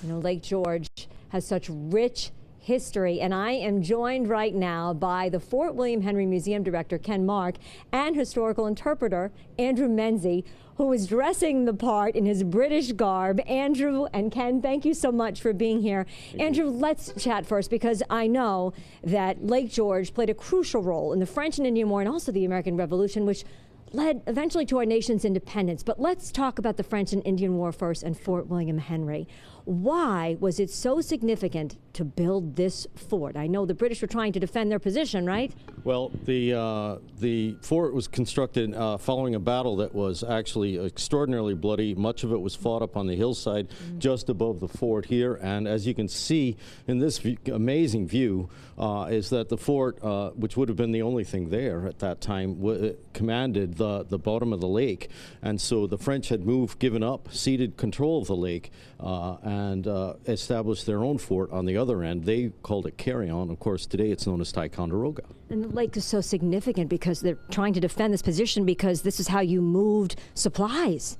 You know, Lake George has such rich history, and I am joined right now by the Fort William Henry Museum Director, Ken Mark, and historical interpreter, Andrew Menzie, who is dressing the part in his British garb. Andrew and Ken, thank you so much for being here. Andrew, let's chat first, because I know that Lake George played a crucial role in the French and Indian War and also the American Revolution, which led eventually to our nation's independence. But let's talk about the French and Indian War first and Fort William Henry. Why was it so significant to build this fort? I know the British were trying to defend their position, right? Well, the fort was constructed following a battle that was actually extraordinarily bloody. Much of it was fought up on the hillside just above the fort here. And as you can see in this amazing view, is that the fort, which would have been the only thing there at that time, commanded the bottom of the lake. And so the French had given up, ceded control of the lake, and established their own fort on the other end. They called it Carillon. Of course, today it's known as Ticonderoga. And the lake is so significant because they're trying to defend this position, because this is how you moved supplies.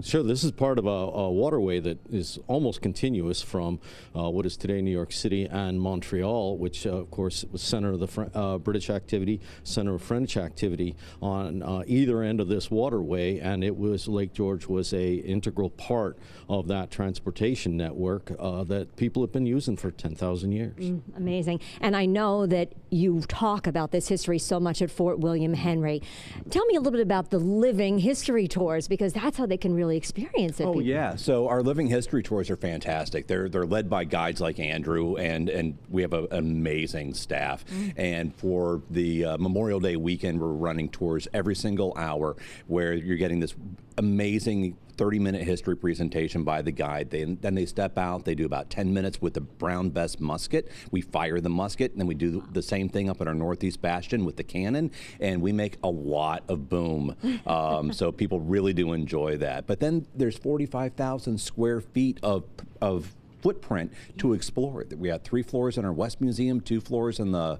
Sure, this is part of a waterway that is almost continuous from what is today New York City and Montreal, which of course was center of the British activity, center of French activity on either end of this waterway, and Lake George was a integral part of that transportation network that people have been using for 10,000 years. Amazing. And I know that you talk about this history so much at Fort William Henry. Tell me a little bit about the living history tours, because that's how they can really experience it. Oh, yeah. So our living history tours are fantastic. They're led by guides like Andrew, and we have an amazing staff. And for the Memorial Day weekend, we're running tours every single hour where you're getting this amazing 30-minute history presentation by the guide. Then they step out, they do about 10 minutes with the Brown Bess musket. We fire the musket, and then we do the same thing up at our Northeast Bastion with the cannon, and we make a lot of boom. So people really do enjoy that. But then there's 45,000 square feet of footprint to explore. We have 3 floors in our West Museum, 2 floors in the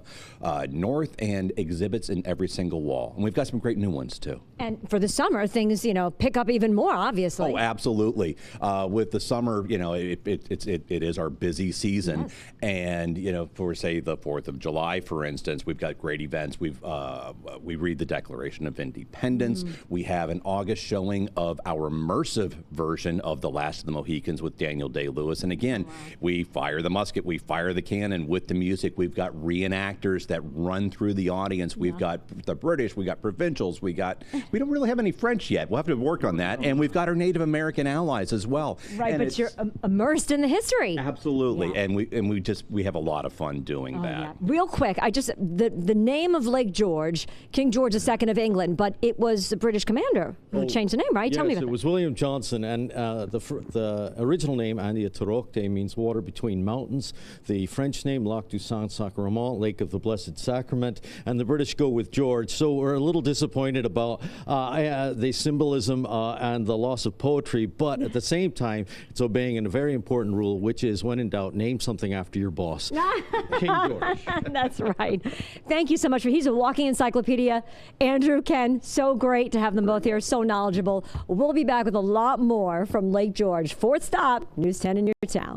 North, and exhibits in every single wall. And we've got some great new ones too. And for the summer, things, pick up even more, obviously. Oh, absolutely. With the summer, it is our busy season. Yes. And, for say the 4th of July, for instance, we've got great events. We read the Declaration of Independence. We have an August showing of our immersive version of The Last of the Mohicans with Daniel Day-Lewis. And again, we fire the musket, we fire the cannon with the music. We've got reenactors that run through the audience. We've got the British, we got provincials, we don't really have any French yet. We'll have to work on that. And we've got our Native American allies as well. Right, but you're immersed in the history. Absolutely. Yeah. And we have a lot of fun doing that. Yeah. Real quick, the name of Lake George, King George II of England, but it was the British commander who changed the name, right? Yes, Tell me about it was William Johnson, and the original name, Andiatorocte, means water between mountains. The French name, Lac du Saint-Sacrement, Lake of the Blessed Sacrament, and the British go with George. So we're a little disappointed about the symbolism and the loss of poetry, but at the same time, it's obeying a very important rule, which is, when in doubt, name something after your boss. King George. That's right. Thank you so much. He's a walking encyclopedia. Andrew, Ken, so great to have them both here, so knowledgeable. We'll be back with a lot more from Lake George. Fourth stop, News 10 in your town.